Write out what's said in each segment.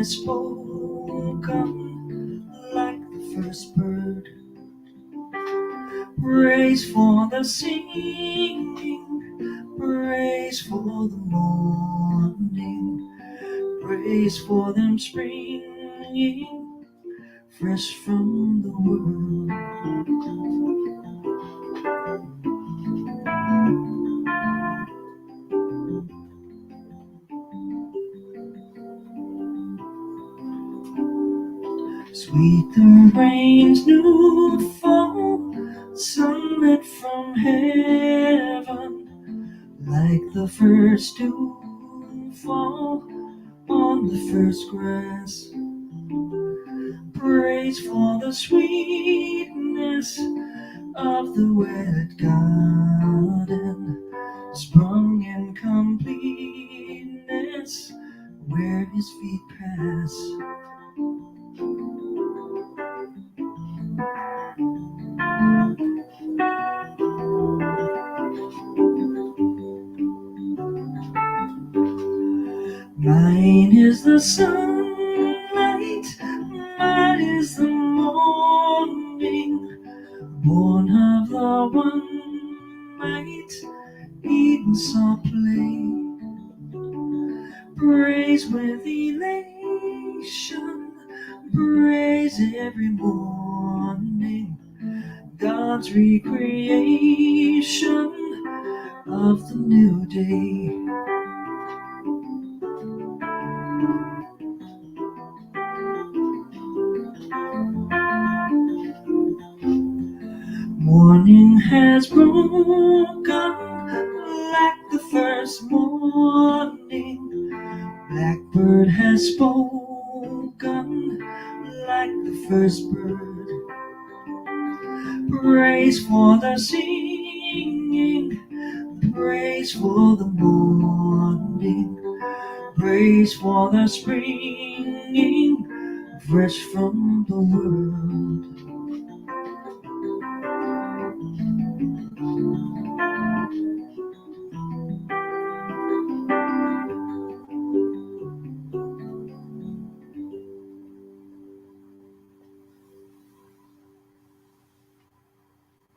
has spoken like the first bird. Praise for the singing, praise for the morning, praise for them springing fresh from the world. Sweet the rain's new fall, sunlit from heaven, like the first dew fall on the first grass. Praise for the sweetness of the wet garden, sprung in completeness where his feet pass. Mine is the sunlight, mine is the morning, born of the one might Eden saw play. Praise with elation, praise every morning, God's recreation of the new day. Morning has broken like the first morning. Blackbird has spoken like the first bird. Praise for the singing, praise for the morning, praise for the springing fresh from the world.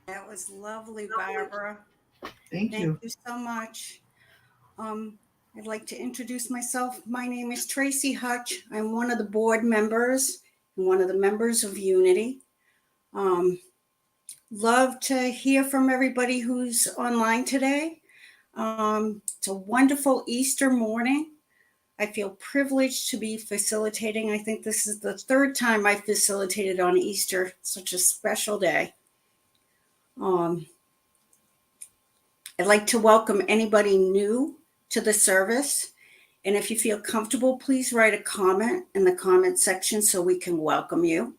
That was lovely, Barbara. Thank you. Thank you so much. I'd like to introduce myself. My name is Tracy Hutch. I'm one of the board members and one of the members of Unity. Love to hear from everybody who's online today. It's a wonderful Easter morning. I feel privileged to be facilitating. I think this is the third time I facilitated on Easter, such a special day. I'd like to welcome anybody new to the service. And if you feel comfortable, please write a comment in the comment section so we can welcome you.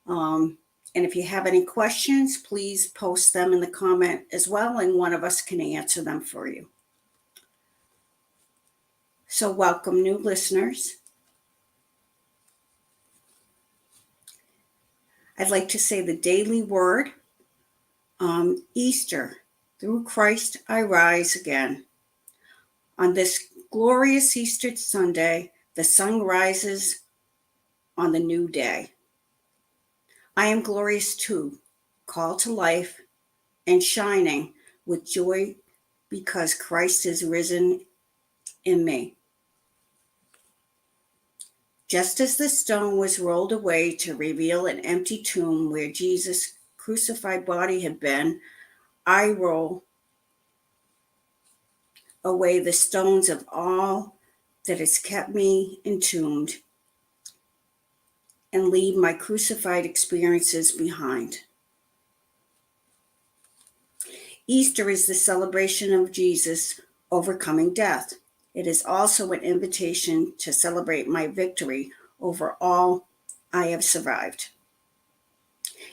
And if you have any questions, please post them in the comment as well, and one of us can answer them for you. So welcome, new listeners. I'd like to say the daily word, Easter. Through Christ I rise again. On this glorious Easter Sunday, the sun rises on the new day. I am glorious too, called to life and shining with joy because Christ is risen in me. Just as the stone was rolled away to reveal an empty tomb where Jesus' crucified body had been, I roll away the stones of all that has kept me entombed and leave my crucified experiences behind. Easter is the celebration of Jesus overcoming death. It is also an invitation to celebrate my victory over all I have survived.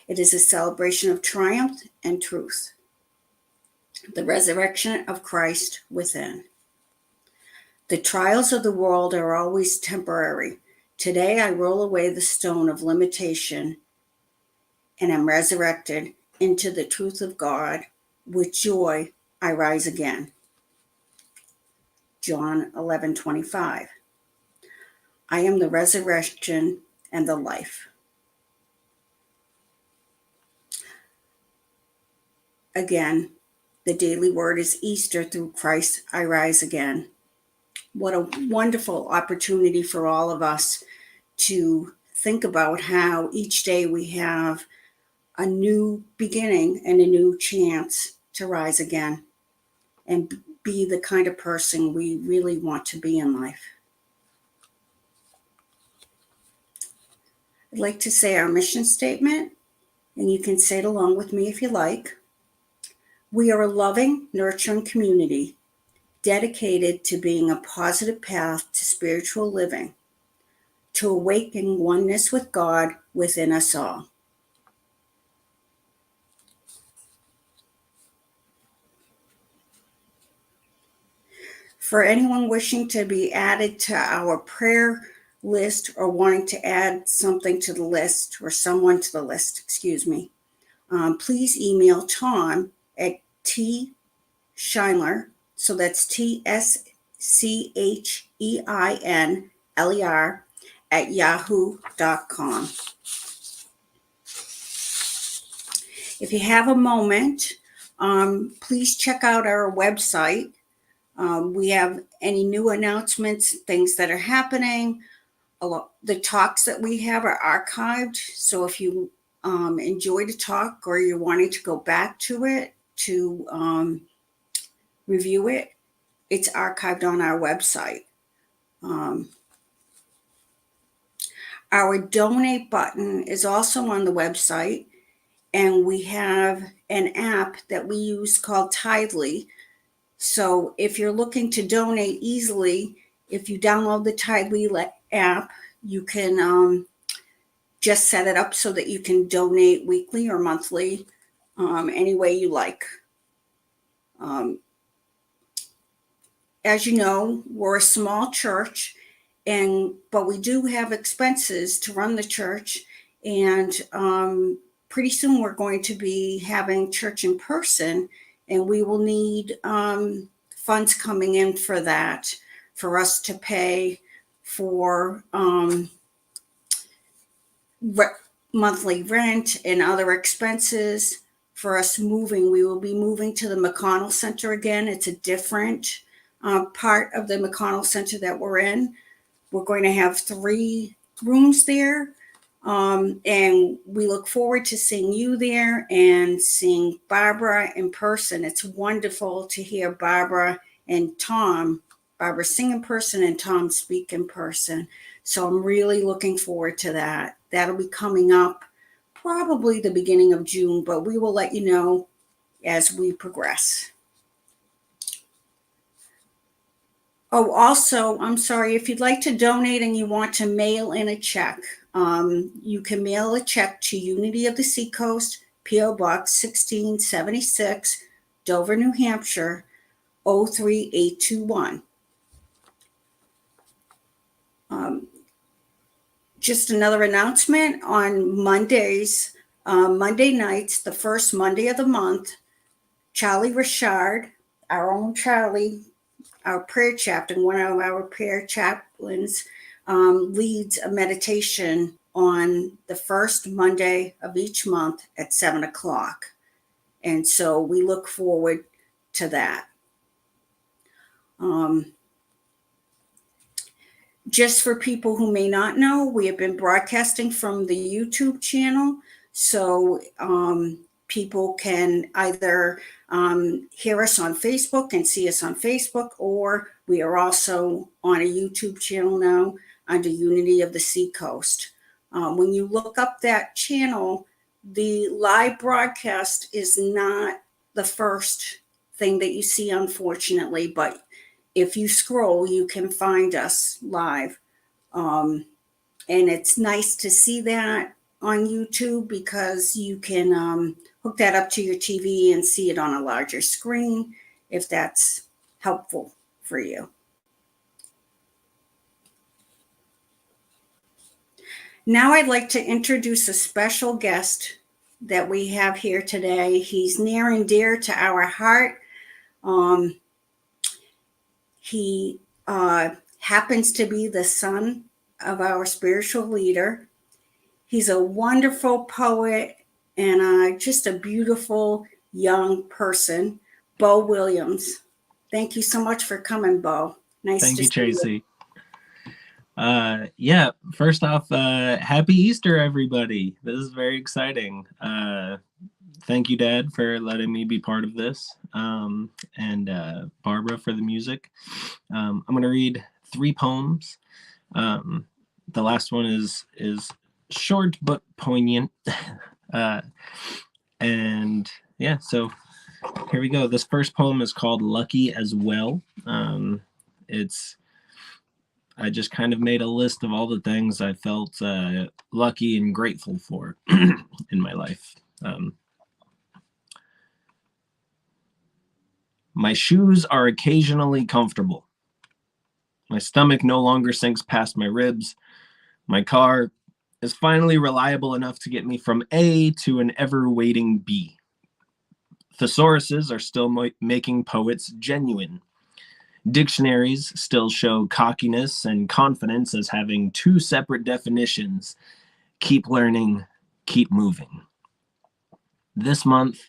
It is a celebration of triumph and truth, the resurrection of Christ within. The trials of the world are always temporary. Today I roll away the stone of limitation and am resurrected into the truth of God. With joy I rise again. John 11:25. I am the resurrection and the life. Again, the daily word is Easter. Through Christ I rise again. What a wonderful opportunity for all of us to think about how each day we have a new beginning and a new chance to rise again and be the kind of person we really want to be in life. I'd like to say our mission statement, and you can say it along with me if you like. We are a loving, nurturing community dedicated to being a positive path to spiritual living, to awaken oneness with God within us all. For anyone wishing to be added to our prayer list or wanting to add something to the list or someone to the list, please email Tom at tscheinler, so that's TSCHEINLER at yahoo.com. If you have a moment, please check out our website. We have any new announcements, things that are happening. The talks that we have are archived. So if you enjoyed a talk or you're wanting to go back to it to review it, it's archived on our website. Our donate button is also on the website, and we have an app that we use called Tidely. So if you're looking to donate easily, if you download the Tidely app, you can just set it up so that you can donate weekly or monthly, any way you like. As you know, we're a small church, but we do have expenses to run the church, and pretty soon we're going to be having church in person, and we will need funds coming in for that, for us to pay for monthly rent and other expenses. For us moving, we will be moving to the McConnell Center again. It's a different part of the McConnell Center that we're in. We're going to have 3 rooms there. And we look forward to seeing you there and seeing Barbara in person. It's wonderful to hear Barbara sing in person and Tom speak in person. So I'm really looking forward to that. That'll be coming up probably the beginning of June, but we will let you know as we progress. Oh, also, I'm sorry, if you'd like to donate and you want to mail in a check, you can mail a check to Unity of the Seacoast, P.O. Box 1676, Dover, New Hampshire, 03821. Just another announcement on Mondays, Monday nights, the first Monday of the month, Charlie Richard, our own Charlie, our prayer chaplain, one of our prayer chaplains, leads a meditation on the first Monday of each month at 7:00. And so we look forward to that. Just for people who may not know, we have been broadcasting from the YouTube channel. So people can either hear us on Facebook and see us on Facebook, or we are also on a YouTube channel now under Unity of the Seacoast. When you look up that channel, the live broadcast is not the first thing that you see, unfortunately, but if you scroll, you can find us live. And it's nice to see that on YouTube because you can hook that up to your TV and see it on a larger screen if that's helpful for you. Now I'd like to introduce a special guest that we have here today. He's near and dear to our heart. He happens to be the son of our spiritual leader. He's a wonderful poet and just a beautiful young person, Beau Williams. Thank you so much for coming, Beau. Nice Thank to you, see you. Tracy. Yeah, first off, happy Easter, everybody. This is very exciting. Thank you, Dad, for letting me be part of this, and Barbara for the music. I'm going to read 3 poems. The last one is short but poignant. And yeah, so here we go. This first poem is called Lucky as Well. I just kind of made a list of all the things I felt lucky and grateful for in my life. My shoes are occasionally comfortable. My stomach no longer sinks past my ribs. My car is finally reliable enough to get me from A to an ever-waiting B. Thesauruses are still making poets genuine. Dictionaries still show cockiness and confidence as having 2 separate definitions. Keep learning, keep moving. This month,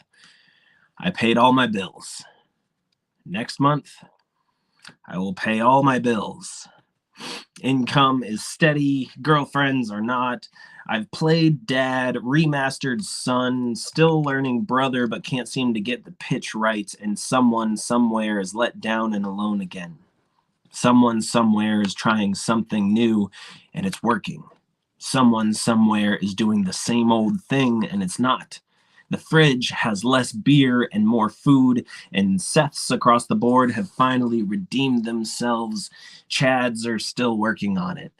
I paid all my bills. Next month, I will pay all my bills. Income is steady, girlfriends are not. I've played dad, remastered son, still learning brother, but can't seem to get the pitch right, and someone somewhere is let down and alone again. Someone somewhere is trying something new, and it's working. Someone somewhere is doing the same old thing, and it's not. The fridge has less beer and more food, and Seths across the board have finally redeemed themselves. Chads are still working on it.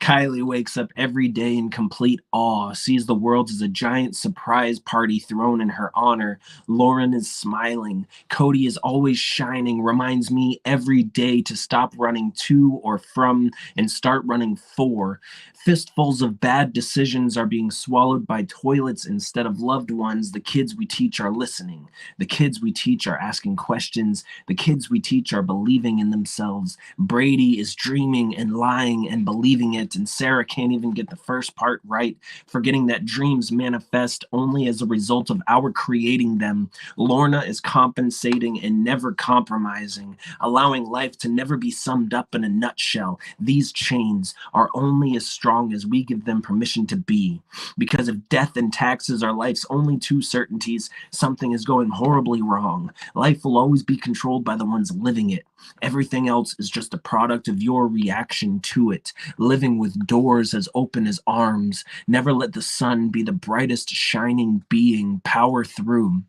Kylie wakes up every day in complete awe, sees the world as a giant surprise party thrown in her honor. Lauren is smiling. Cody is always shining, reminds me every day to stop running to or from and start running for. Fistfuls of bad decisions are being swallowed by toilets instead of loved ones. The kids we teach are listening. The kids we teach are asking questions. The kids we teach are believing in themselves. Brady is dreaming and lying and believing it, and Sarah can't even get the first part right, forgetting that dreams manifest only as a result of our creating them. Lorna is compensating and never compromising, allowing life to never be summed up in a nutshell. These chains are only as strong as we give them permission to be. Because if death and taxes are life's only 2 certainties, something is going horribly wrong. Life will always be controlled by the ones living it. Everything else is just a product of your reaction to it. Living with doors as open as arms. Never let the sun be the brightest shining being. Power through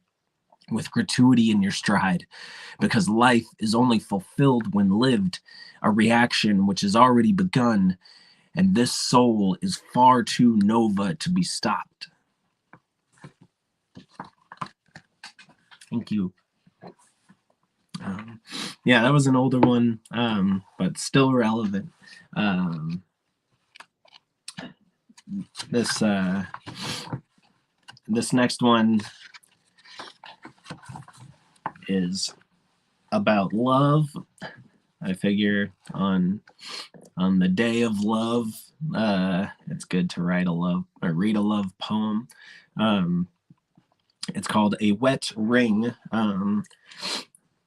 with gratuity in your stride, because life is only fulfilled when lived, a reaction which has already begun, and this soul is far too nova to be stopped. Thank you. Yeah, that was an older one, but still relevant. This next one is about love. I figure on the day of love, it's good to write a love or read a love poem. It's called A Wet Ring.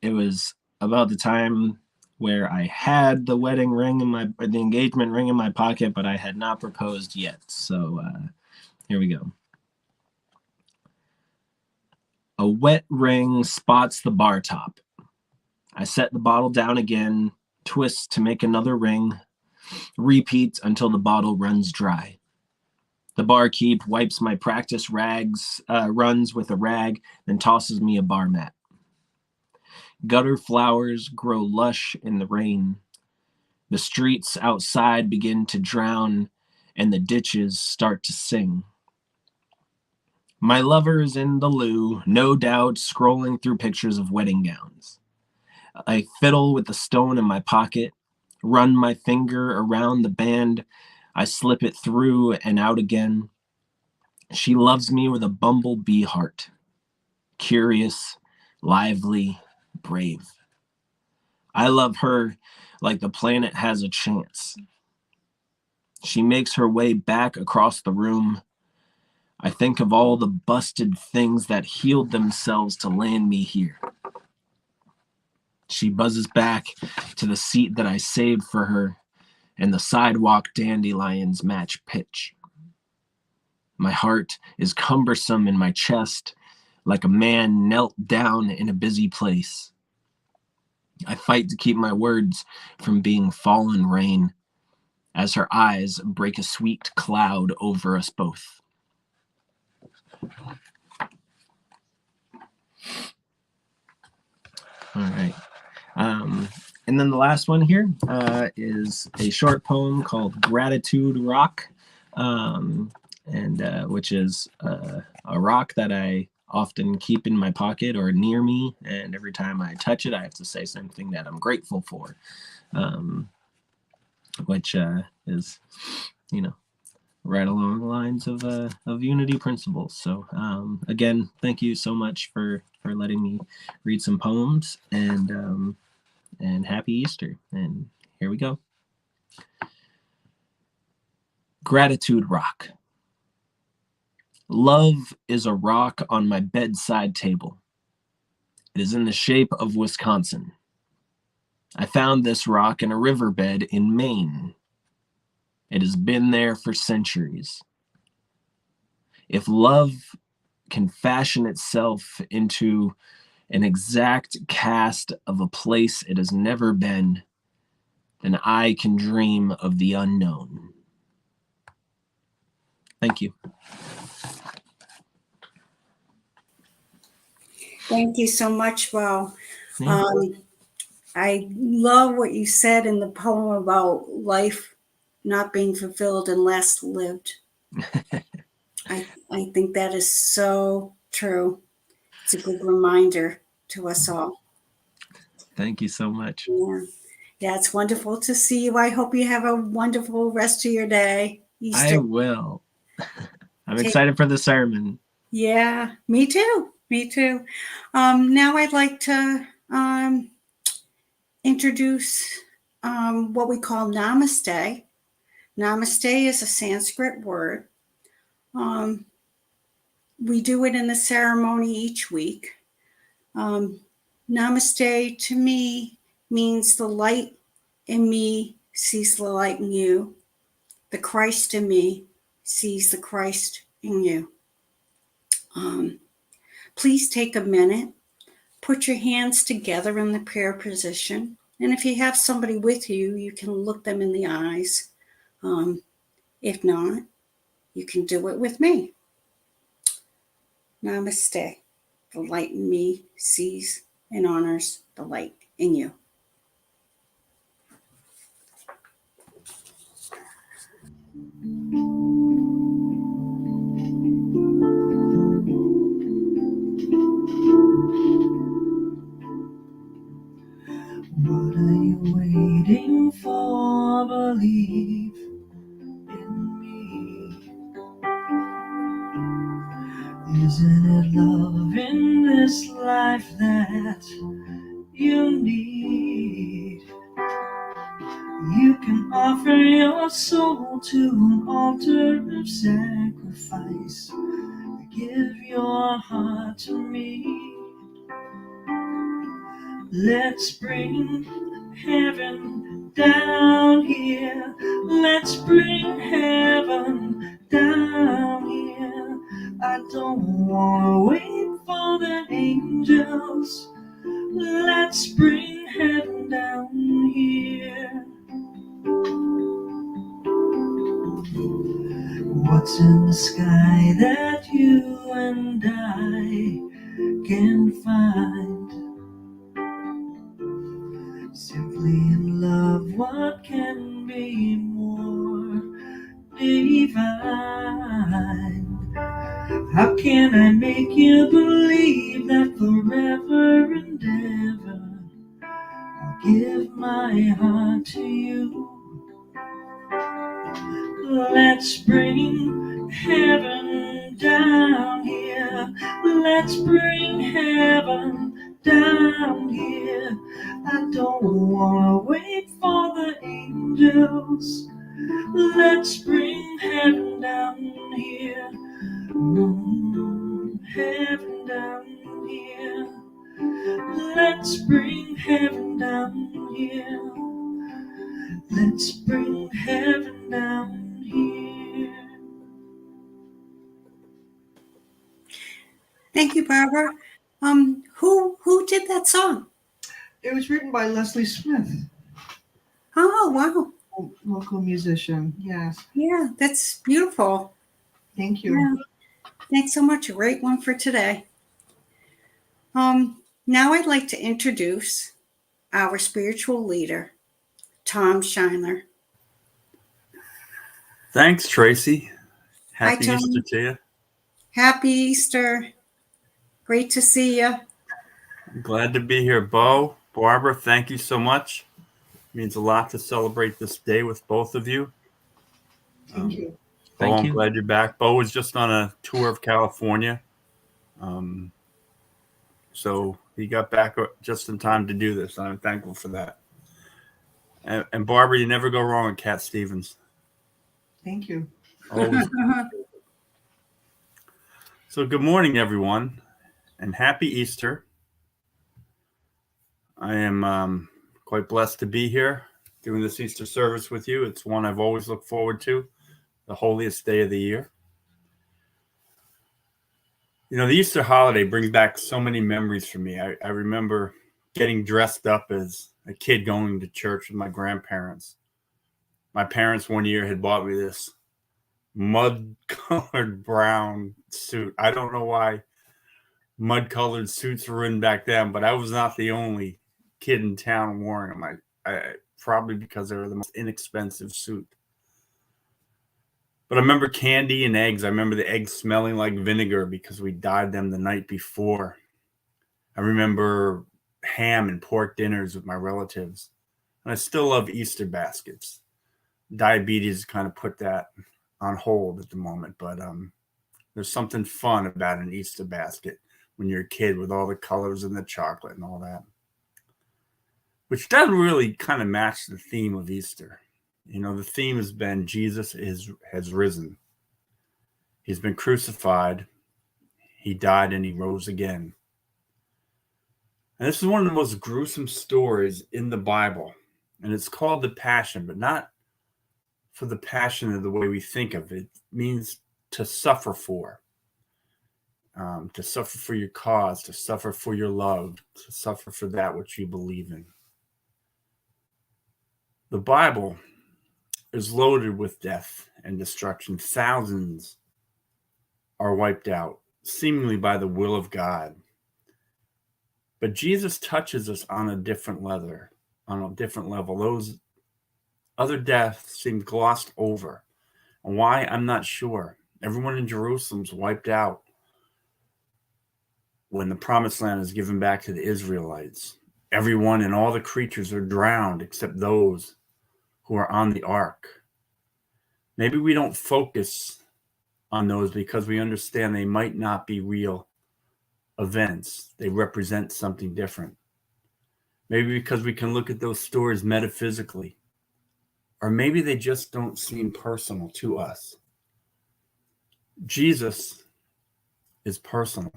It was about the time where I had the wedding ring the engagement ring in my pocket, but I had not proposed yet. So here we go. A wet ring spots the bar top. I set the bottle down again, twist to make another ring, repeat until the bottle runs dry. The barkeep wipes my practice runs with a rag, then tosses me a bar mat. Gutter flowers grow lush in the rain. The streets outside begin to drown, and the ditches start to sing. My lover is in the loo, no doubt scrolling through pictures of wedding gowns. I fiddle with the stone in my pocket, run my finger around the band. I slip it through and out again. She loves me with a bumblebee heart, curious, lively, brave. I love her like the planet has a chance. She makes her way back across the room. I think of all the busted things that healed themselves to land me here. She buzzes back to the seat that I saved for her, and the sidewalk dandelions match pitch. My heart is cumbersome in my chest, like a man knelt down in a busy place. I fight to keep my words from being fallen rain, as her eyes break a sweet cloud over us both. All right. And then the last one here is a short poem called Gratitude Rock, which is a rock that I often keep in my pocket or near me. And every time I touch it, I have to say something that I'm grateful for, which is, right along the lines of unity principles. So again, thank you so much for letting me read some poems, and happy Easter. And here we go. Gratitude Rock. Love is a rock on my bedside table. It is in the shape of Wisconsin. I found this rock in a riverbed in Maine. It has been there for centuries. If love can fashion itself into an exact cast of a place it has never been, then I can dream of the unknown. Thank you. Thank you so much, Beau. I love what you said in the poem about life not being fulfilled unless lived. I think that is so true. It's a good reminder to us all. Thank you so much. Yeah, it's wonderful to see you. I hope you have a wonderful rest of your day. Easter. I will. I'm excited for the sermon. Yeah, me too. Me too. Now I'd like to introduce what we call Namaste. Namaste is a Sanskrit word. We do it in the ceremony each week. Namaste to me means the light in me sees the light in you. The Christ in me sees the Christ in you. Please take a minute, put your hands together in the prayer position. And if you have somebody with you, you can look them in the eyes. If not, you can do it with me. Namaste. The light in me sees and honors the light in you. What are you waiting for? Believe in me. Isn't it love in this life that you need? You can offer your soul to an altar of sacrifice. Give your heart to me. Let's bring heaven down here. Let's bring heaven down here. I don't wanna wait for the angels. Let's bring heaven down here. What's in the sky that you and I can find? Simply in love, what can be more divine? How can I make you believe that forever and ever I'll give my heart to you? Let's bring heaven down here. Let's bring heaven down here. I don't wanna wait for the angels. Let's bring heaven down here. Heaven down here. Let's bring heaven down here. Let's bring heaven down here. Thank you, Barbara. Who did that song? It was written by Leslie Smith, Oh, wow. a local musician. Yes. Yeah, that's beautiful. Thank you. Yeah. Thanks so much. A great one for today. Now I'd like to introduce our spiritual leader, Tom Schuyler. Thanks, Tracy. Hi, Happy Tom. Easter to you. Happy Easter. Great to see you. Glad to be here, Beau. Barbara, thank you so much. It means a lot to celebrate this day with both of you. Thank you. Beau, Thank I'm you. glad you're back. Beau was just on a tour of California. So he got back just in time to do this. I'm thankful for that. And Barbara, you never go wrong with Cat Stevens. Thank you. Always. So good morning, everyone, and happy Easter. I am quite blessed to be here doing this Easter service with you. It's one I've always looked forward to, the holiest day of the year. You know, the Easter holiday brings back so many memories for me. I remember getting dressed up as a kid going to church with my grandparents. My parents one year had bought me this mud-colored brown suit. I don't know why mud-colored suits were in back then, but I was not the only kid in town wearing them. Probably because they were the most inexpensive suit. But I remember candy and eggs. I remember the eggs smelling like vinegar because we dyed them the night before. I remember ham and pork dinners with my relatives. And I still love Easter baskets. Diabetes kind of put that on hold at the moment, but there's something fun about an Easter basket when you're a kid with all the colors and the chocolate and all that, which doesn't really kind of match the theme of Easter. You know, the theme has been Jesus has risen. He's been crucified. He died and he rose again. And this is one of the most gruesome stories in the Bible. And it's called the Passion, but not for the passion of the way we think of it. It means to suffer for. To suffer for your cause, to suffer for your love, to suffer for that which you believe in. The Bible is loaded with death and destruction. Thousands are wiped out, seemingly by the will of God. But Jesus touches us on a different level. Those other deaths seem glossed over. And why? I'm not sure. Everyone in Jerusalem's wiped out when the promised land is given back to the Israelites. Everyone and all the creatures are drowned except those who are on the ark. Maybe we don't focus on those because we understand they might not be real events. They represent something different. Maybe because we can look at those stories metaphysically, or maybe they just don't seem personal to us. Jesus is personal.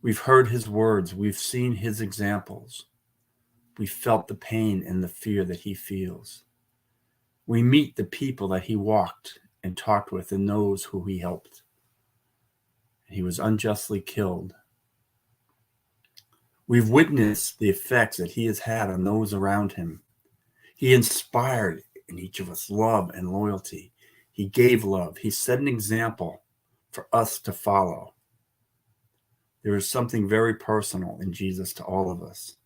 We've heard his words. We've seen his examples. We felt the pain and the fear that he feels. We meet the people that he walked and talked with and those who he helped. He was unjustly killed. We've witnessed the effects that he has had on those around him. He inspired in each of us love and loyalty. He gave love. He set an example for us to follow. There is something very personal in Jesus to all of us.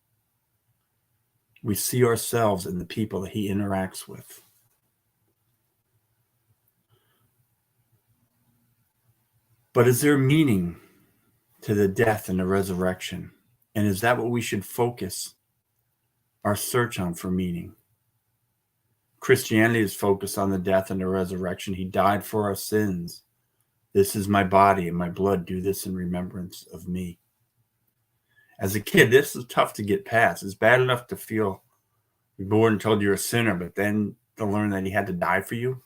We see ourselves in the people that he interacts with. But is there meaning to the death and the resurrection? And is that what we should focus our search on for meaning? Christianity is focused on the death and the resurrection. He died for our sins. This is my body and my blood. Do this in remembrance of me. As a kid, this is tough to get past. It's bad enough to feel you're born and told you're a sinner, but then to learn that he had to die for you?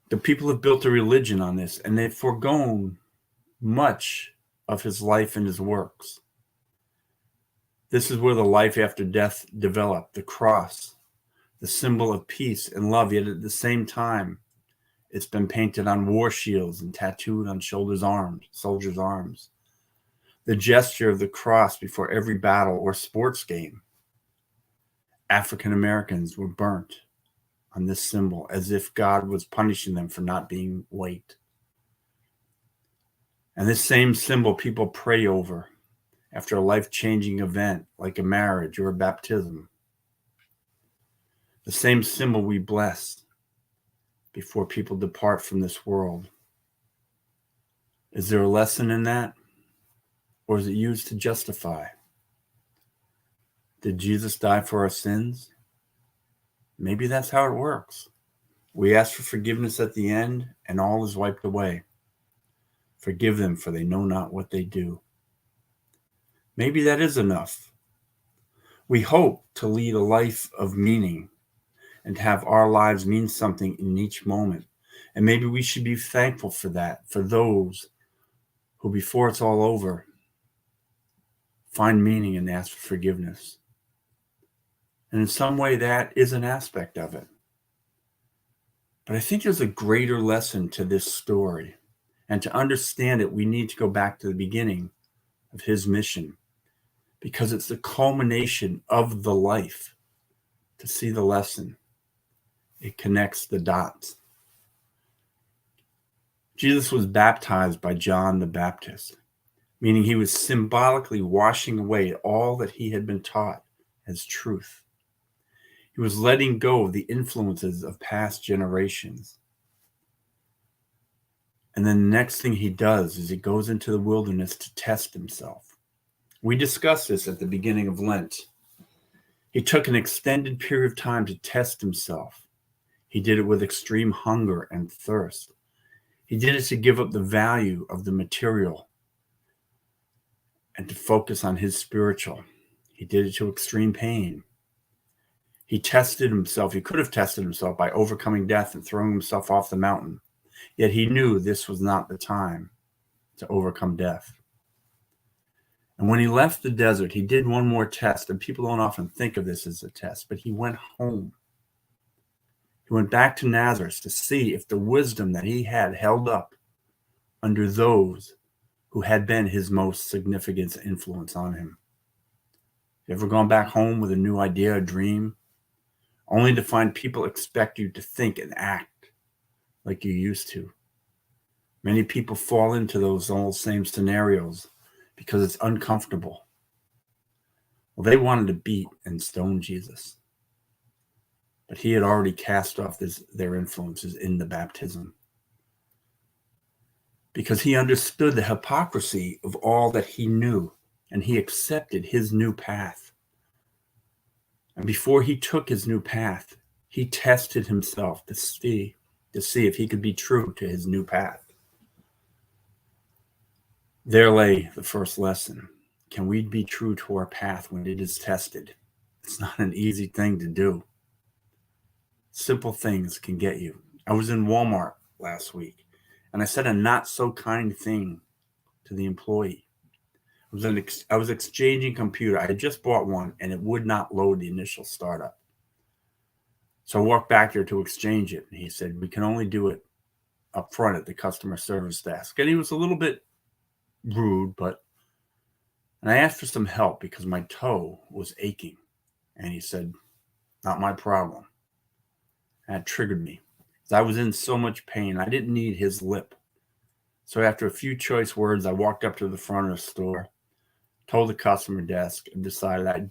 The people have built a religion on this, and they've foregone much of his life and his works. This is where the life after death developed, the cross, the symbol of peace and love, yet at the same time, it's been painted on war shields and tattooed on soldiers' arms. The gesture of the cross before every battle or sports game. African Americans were burnt on this symbol as if God was punishing them for not being white. And this same symbol people pray over after a life-changing event like a marriage or a baptism. The same symbol we bless before people depart from this world. Is there a lesson in that? Or is it used to justify? Did Jesus die for our sins? Maybe that's how it works. We ask for forgiveness at the end, and all is wiped away. Forgive them, for they know not what they do. Maybe that is enough. We hope to lead a life of meaning and have our lives mean something in each moment. And maybe we should be thankful for that, for those who, before it's all over, find meaning and ask for forgiveness. And in some way, that is an aspect of it. But I think there's a greater lesson to this story. And to understand it, we need to go back to the beginning of his mission, because it's the culmination of the life to see the lesson. It connects the dots. Jesus was baptized by John the Baptist, meaning he was symbolically washing away all that he had been taught as truth. He was letting go of the influences of past generations. And then the next thing he does is he goes into the wilderness to test himself. We discussed this at the beginning of Lent. He took an extended period of time to test himself. He did it with extreme hunger and thirst. He did it to give up the value of the material and to focus on his spiritual. He did it to extreme pain. He tested himself. He could have tested himself by overcoming death and throwing himself off the mountain. Yet he knew this was not the time to overcome death. And when he left the desert, he did one more test. And people don't often think of this as a test, but he went home. He went back to Nazareth to see if the wisdom that he had held up under those who had been his most significant influence on him. You ever gone back home with a new idea, a dream, only to find people expect you to think and act like you used to? Many people fall into those old same scenarios because it's uncomfortable. Well, they wanted to beat and stone Jesus, but he had already cast off their influences in the baptism, because he understood the hypocrisy of all that he knew, and he accepted his new path. And before he took his new path, he tested himself to see if he could be true to his new path. There lay the first lesson. Can we be true to our path when it is tested? It's not an easy thing to do. Simple things can get you. I was in Walmart last week, and I said a not so kind thing to the employee. I was exchanging a computer. I had just bought one, and it would not load the initial startup. So I walked back there to exchange it, and he said, we can only do it up front at the customer service desk. And he was a little bit rude, and I asked for some help because my toe was aching. And he said, not my problem. And it triggered me. I was in so much pain. I didn't need his lip. So after a few choice words, I walked up to the front of the store, told the customer desk, and decided I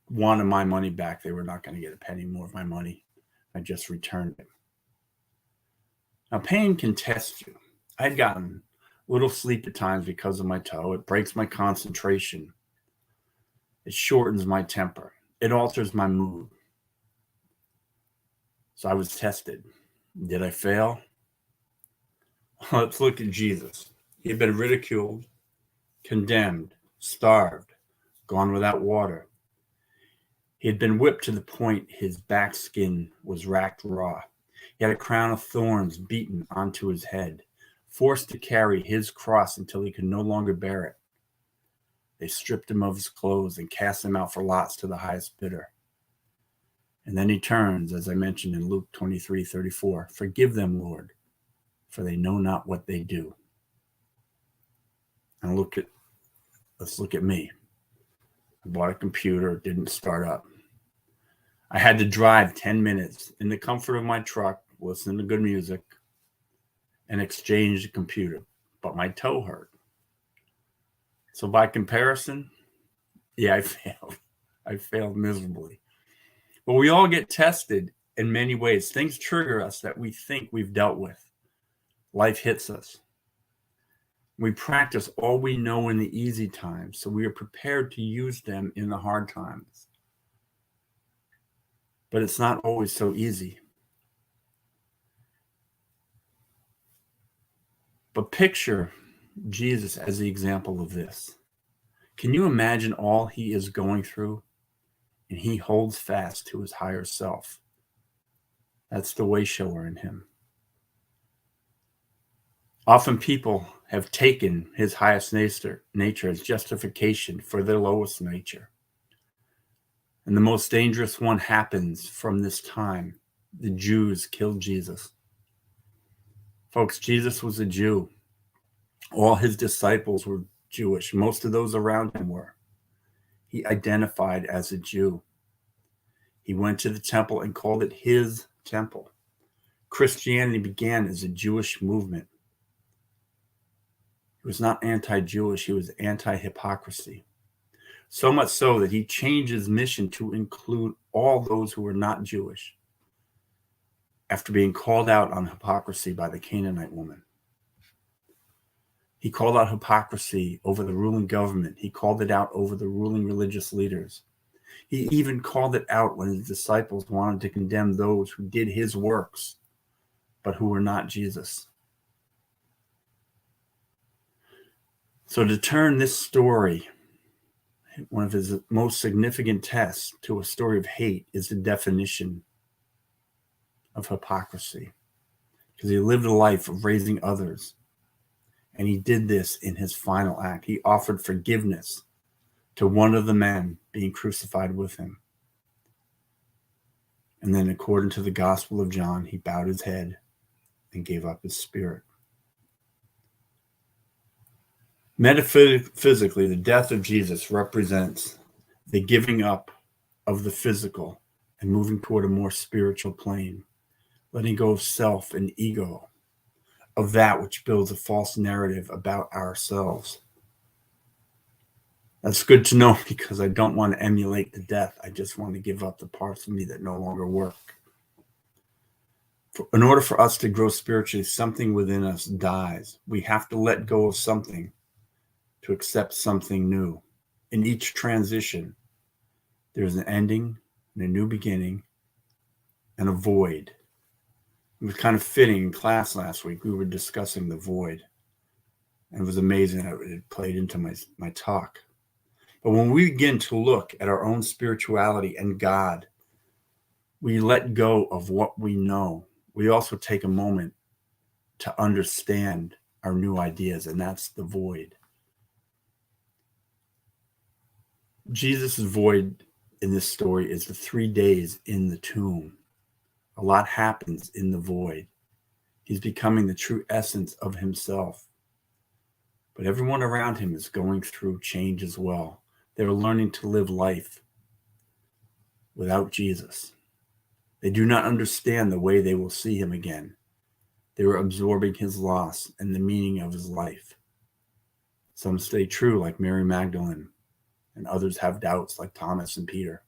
wanted my money back. They were not going to get a penny more of my money. I just returned it. Now, pain can test you. I had gotten little sleep at times because of my toe. It breaks my concentration. It shortens my temper. It alters my mood. So I was tested. Did I fail? Let's look at Jesus. He had been ridiculed, condemned, starved, gone without water. He had been whipped to the point his back skin was racked raw. He had a crown of thorns beaten onto his head, forced to carry his cross until he could no longer bear it. They stripped him of his clothes and cast him out for lots to the highest bidder. And then he turns, as I mentioned in Luke 23:34, "Forgive them, Lord, for they know not what they do." And let's look at me. I bought a computer, it didn't start up. I had to drive 10 minutes in the comfort of my truck, listen to good music, and exchange the computer. But my toe hurt. So by comparison, yeah, I failed. I failed miserably. But we all get tested in many ways. Things trigger us that we think we've dealt with. Life hits us. We practice all we know in the easy times, so we are prepared to use them in the hard times. But it's not always so easy. But picture Jesus as the example of this. Can you imagine all he is going through? And he holds fast to his higher self. That's the way shower in him. Often people have taken his highest nature as justification for their lowest nature. And the most dangerous one happens from this time. The Jews killed Jesus. Folks, Jesus was a Jew. All his disciples were Jewish. Most of those around him were. He identified as a Jew. He went to the temple and called it his temple. Christianity began as a Jewish movement. He was not anti-Jewish, he was anti-hypocrisy. So much so that he changed his mission to include all those who were not Jewish after being called out on hypocrisy by the Canaanite woman. He called out hypocrisy over the ruling government. He called it out over the ruling religious leaders. He even called it out when his disciples wanted to condemn those who did his works, but who were not Jesus. So to turn this story, one of his most significant tests, to a story of hate is the definition of hypocrisy. Because he lived a life of raising others. And he did this in his final act. He offered forgiveness to one of the men being crucified with him. And then according to the Gospel of John, he bowed his head and gave up his spirit. Metaphysically, the death of Jesus represents the giving up of the physical and moving toward a more spiritual plane, letting go of self and ego, of that which builds a false narrative about ourselves. That's good to know because I don't want to emulate the death. I just want to give up the parts of me that no longer work. In order for us to grow spiritually, something within us dies. We have to let go of something to accept something new. In each transition, there's an ending and a new beginning and a void. It was kind of fitting in class last week. We were discussing the void. And it was amazing how it played into my talk. But when we begin to look at our own spirituality and God, we let go of what we know. We also take a moment to understand our new ideas, and that's the void. Jesus' void in this story is the 3 days in the tomb. A lot happens in the void. He's becoming the true essence of himself. But everyone around him is going through change as well. They're learning to live life without Jesus. They do not understand the way they will see him again. They were absorbing his loss and the meaning of his life. Some stay true like Mary Magdalene, and others have doubts like Thomas and Peter.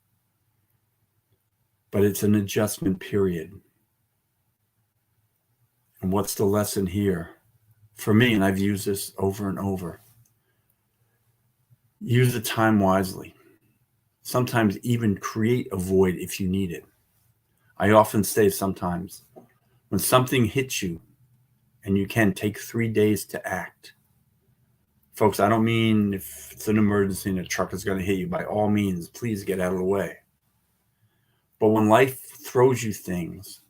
But it's an adjustment period. And what's the lesson here? For me, and I've used this over and over, use the time wisely. Sometimes even create a void if you need it. I often say sometimes, when something hits you and you can take 3 days to act. Folks, I don't mean if it's an emergency and a truck is going to hit you, by all means, please get out of the way. But when life throws you things,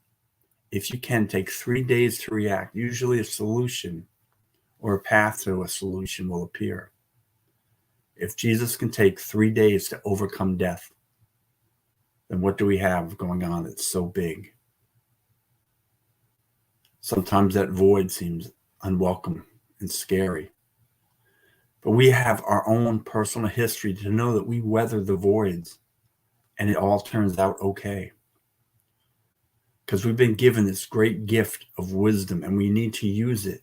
if you can take 3 days to react, usually a solution or a path to a solution will appear. If Jesus can take 3 days to overcome death, then what do we have going on that's so big? Sometimes that void seems unwelcome and scary. But we have our own personal history to know that we weather the voids and it all turns out okay. Because we've been given this great gift of wisdom and we need to use it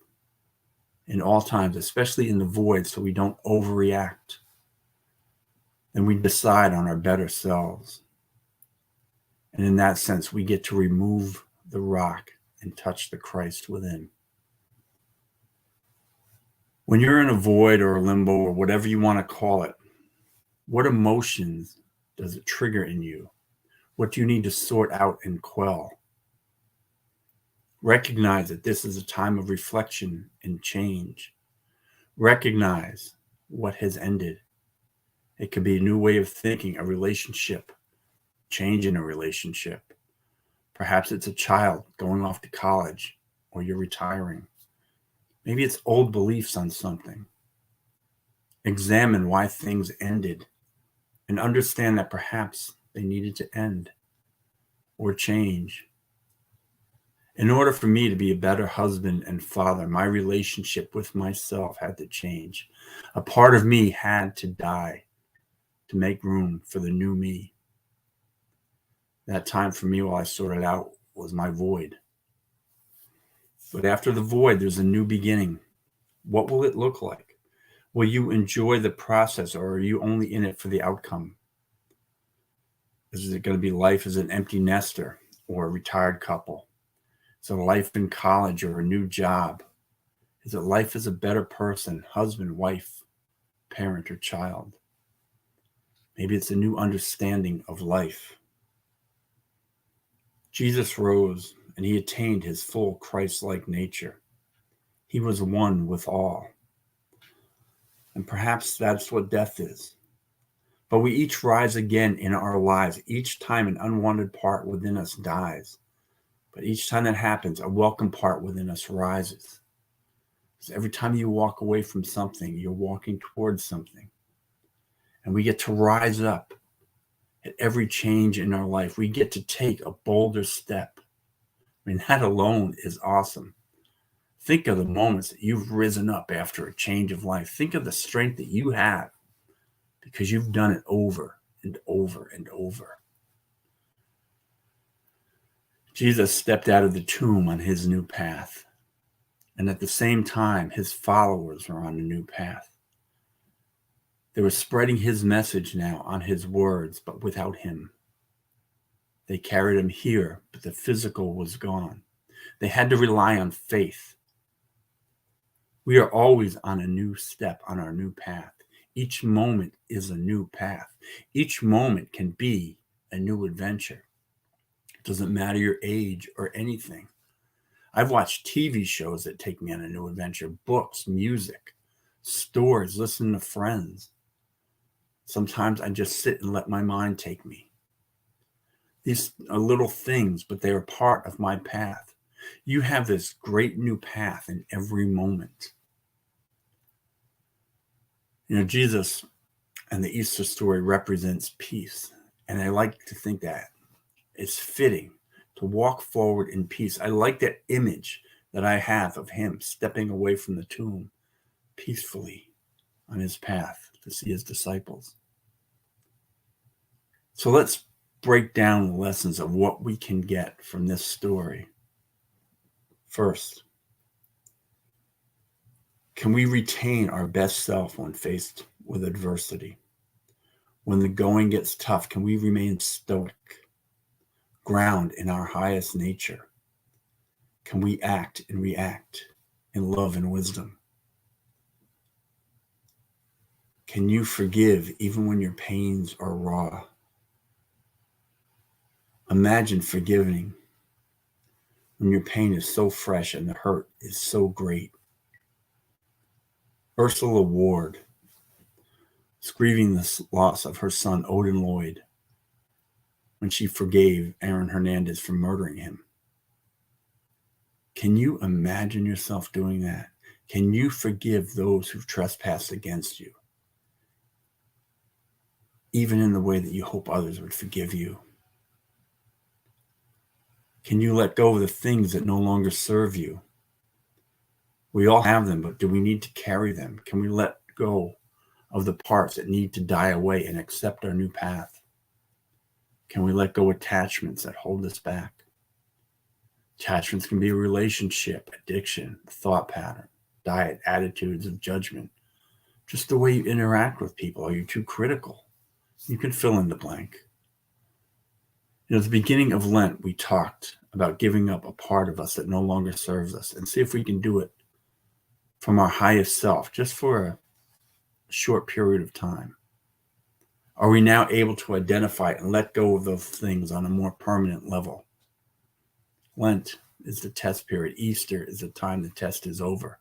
in all times, especially in the void, so we don't overreact. And we decide on our better selves. And in that sense, we get to remove the rock and touch the Christ within. When you're in a void or a limbo or whatever you want to call it, what emotions does it trigger in you? What do you need to sort out and quell? Recognize that this is a time of reflection and change. Recognize what has ended. It could be a new way of thinking, a relationship, change in a relationship. Perhaps it's a child going off to college or you're retiring. Maybe it's old beliefs on something. Examine why things ended and understand that perhaps they needed to end or change. In order for me to be a better husband and father, my relationship with myself had to change. A part of me had to die to make room for the new me. That time for me while I sorted out was my void. But after the void, there's a new beginning. What will it look like? Will you enjoy the process or are you only in it for the outcome? Is it going to be life as an empty nester or a retired couple? Is it life in college or a new job? Is it life as a better person, husband, wife, parent, or child? Maybe it's a new understanding of life. Jesus rose and he attained his full Christ-like nature. He was one with all. And perhaps that's what death is. But we each rise again in our lives. Each time an unwanted part within us dies. But each time that happens, a welcome part within us rises. Because every time you walk away from something, you're walking towards something. And we get to rise up at every change in our life. We get to take a bolder step. I mean, that alone is awesome. Think of the moments that you've risen up after a change of life. Think of the strength that you have because you've done it over and over and over. Jesus stepped out of the tomb on his new path. And at the same time, his followers were on a new path. They were spreading his message now on his words, but without him. They carried him here, but the physical was gone. They had to rely on faith. We are always on a new step on our new path. Each moment is a new path. Each moment can be a new adventure. It doesn't matter your age or anything. I've watched TV shows that take me on a new adventure, books, music, stories, listen to friends. Sometimes I just sit and let my mind take me. These are little things, but they are part of my path. You have this great new path in every moment. You know, Jesus and the Easter story represents peace. And I like to think that it's fitting to walk forward in peace. I like that image that I have of him stepping away from the tomb peacefully on his path to see his disciples. So let's break down the lessons of what we can get from this story. First, can we retain our best self when faced with adversity? When the going gets tough, can we remain stoic, ground in our highest nature? Can we act and react in love and wisdom? Can you forgive even when your pains are raw? Imagine forgiving when your pain is so fresh and the hurt is so great. Ursula Ward is grieving the loss of her son, Odin Lloyd. when she forgave Aaron Hernandez for murdering him. Can you imagine yourself doing that? Can you forgive those who've trespassed against you, even in the way that you hope others would forgive you? Can you let go of the things that no longer serve you? We all have them, but do we need to carry them? Can we let go of the parts that need to die away and accept our new path? Can we let go attachments that hold us back? Attachments can be a relationship, addiction, thought pattern, diet, attitudes of judgment, just the way you interact with people. Are you too critical? You can fill in the blank. At the beginning of Lent, we talked about giving up a part of us that no longer serves us and see if we can do it from our highest self, just for a short period of time. Are we now able to identify and let go of those things on a more permanent level? Lent is the test period. Easter is the time the test is over.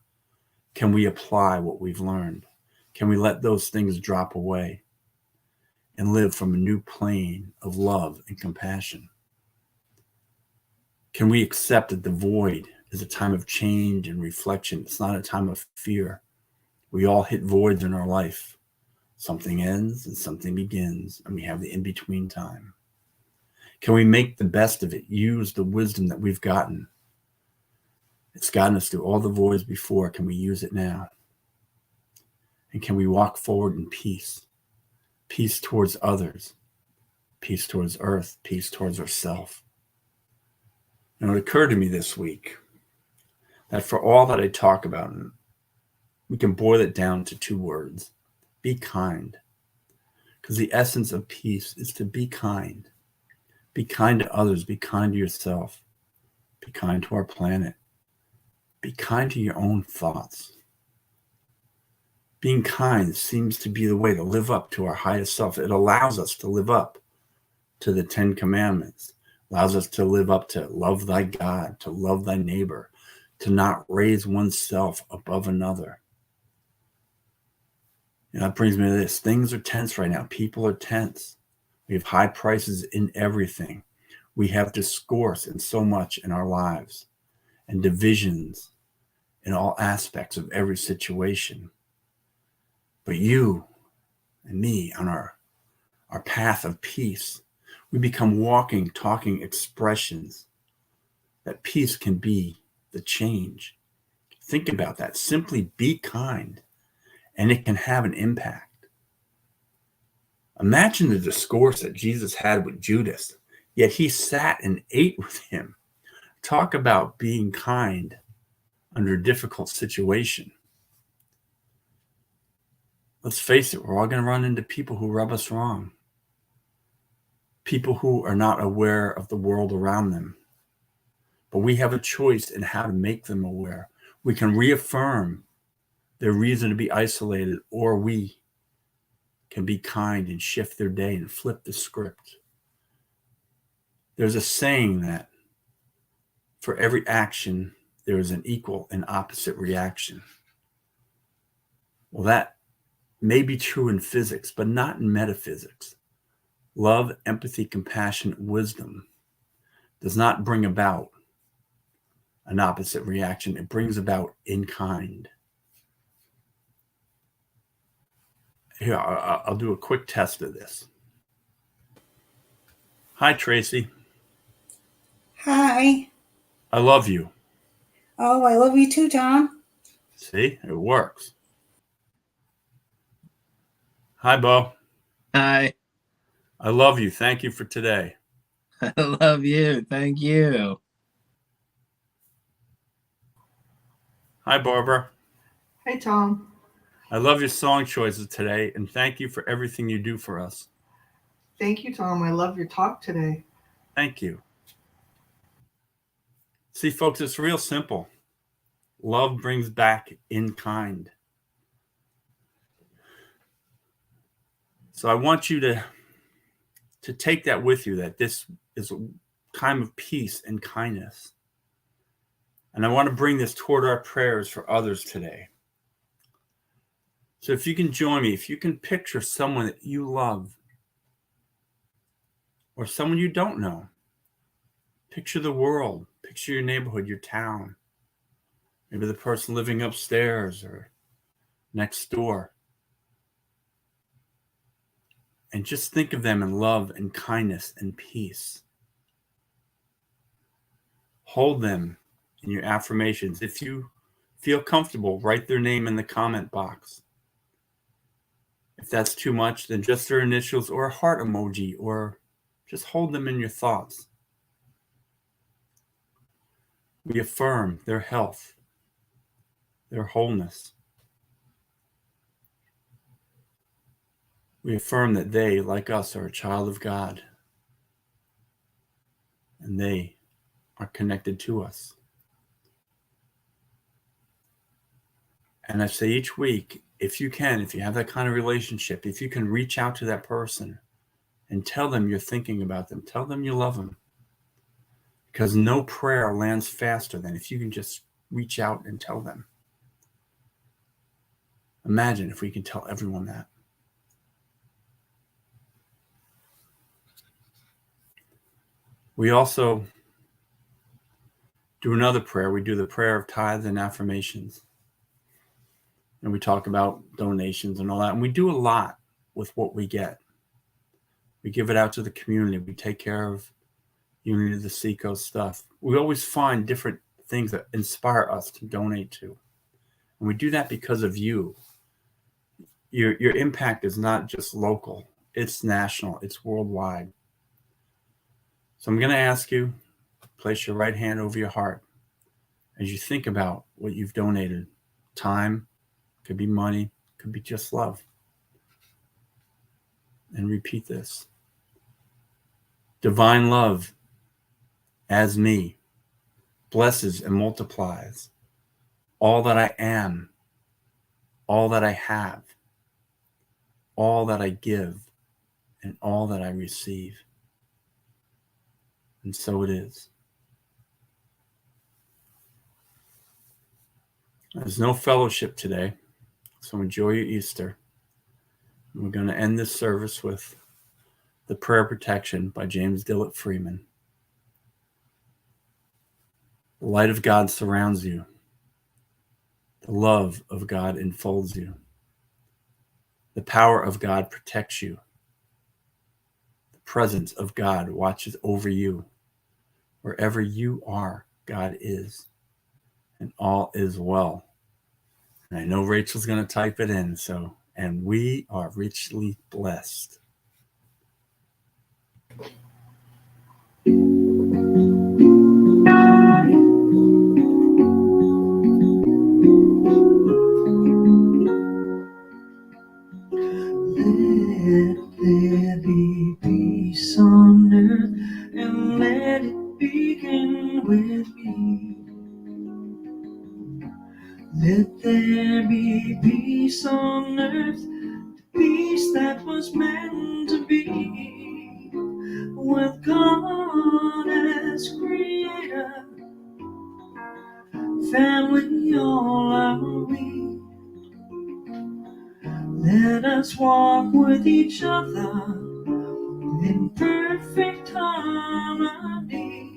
Can we apply what we've learned? Can we let those things drop away and live from a new plane of love and compassion? Can we accept that the void is a time of change and reflection? It's not a time of fear. We all hit voids in our life. Something ends and something begins, and we have the in-between time. Can we make the best of it? Use the wisdom that we've gotten. It's gotten us through all the voids before. Can we use it now? And can we walk forward in peace? Peace towards others, peace towards earth, peace towards ourselves. And it occurred to me this week that for all that I talk about, we can boil it down to 2 words: be kind. Because the essence of peace is to be kind. Be kind to others. Be kind to yourself. Be kind to our planet. Be kind to your own thoughts. Being kind seems to be the way to live up to our highest self. It allows us to live up to the 10 commandments. Allows us to live up to love thy God, to love thy neighbor, to not raise oneself above another. And that brings me to this. Things are tense right now. People are tense. We have high prices in everything. We have discourse in so much in our lives and divisions in all aspects of every situation. But you and me on our path of peace, we become walking, talking expressions that peace can be the change. Think about that. Simply be kind, and it can have an impact. Imagine the discourse that Jesus had with Judas, yet he sat and ate with him. Talk about being kind under a difficult situation. Let's face it, we're all going to run into people who rub us wrong. People who are not aware of the world around them. But we have a choice in how to make them aware. We can reaffirm their reason to be isolated, or we can be kind and shift their day and flip the script. There's a saying that for every action, there is an equal and opposite reaction. Well, that may be true in physics, but not in metaphysics. Love, empathy, compassion, wisdom does not bring about an opposite reaction. It brings about in kind. Here, I'll do a quick test of this. Hi, Tracy. Hi. I love you. Oh, I love you too, Tom. See, it works. Hi, Beau. Hi. I love you. Thank you for today. I love you. Thank you. Hi, Barbara. Hey, Tom. I love your song choices today, and thank you for everything you do for us. Thank you, Tom. I love your talk today. Thank you. See, folks, it's real simple. Love brings back in kind. So I want you to take that with you, that this is a time of peace and kindness. And I want to bring this toward our prayers for others today. So if you can join me, if you can picture someone that you love, or someone you don't know. Picture the world, picture your neighborhood, your town, maybe the person living upstairs or next door. And just think of them in love and kindness and peace. Hold them in your affirmations. If you feel comfortable, write their name in the comment box. If that's too much, then just their initials or a heart emoji, or just hold them in your thoughts. We affirm their health, their wholeness. We affirm that they, like us, are a child of God, and they are connected to us. And I say each week, if you have that kind of relationship, if you can reach out to that person and tell them you're thinking about them, tell them you love them. Because no prayer lands faster than if you can just reach out and tell them. Imagine if we can tell everyone that. We also do another prayer. We do the prayer of tithes and affirmations. And we talk about donations and all that. And we do a lot with what we get. We give it out to the community. We take care of Unity of the Seacoast stuff. We always find different things that inspire us to donate to. And we do that because of you. Your impact is not just local. It's national. It's worldwide. So I'm going to ask you, place your right hand over your heart as you think about what you've donated. Time, could be money, could be just love. And repeat this. Divine love, as me, blesses and multiplies all that I am, all that I have, all that I give, and all that I receive. And so it is. There's no fellowship today, so enjoy your Easter. And we're going to end this service with The Prayer Protection by James Dillett Freeman. The light of God surrounds you. The love of God enfolds you. The power of God protects you. The presence of God watches over you. Wherever you are, God is. And all is well. And I know Rachel's going to type it in, and we are richly blessed. Let there be peace on earth, and let it begin with me. Let there be peace on earth, peace that was meant to be, with God as creator, family all are we. Let us walk with each other in perfect harmony.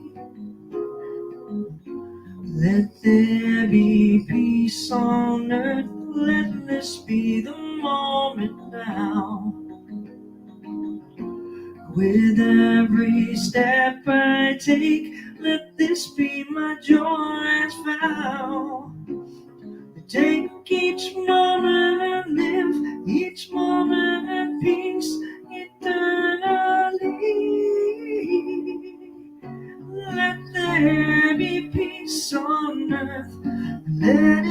Let there be peace on earth, let this be the moment now. With every step I take, let this be my joyous vow. Take each moment and live each moment at peace eternally. Let there be peace on earth. Let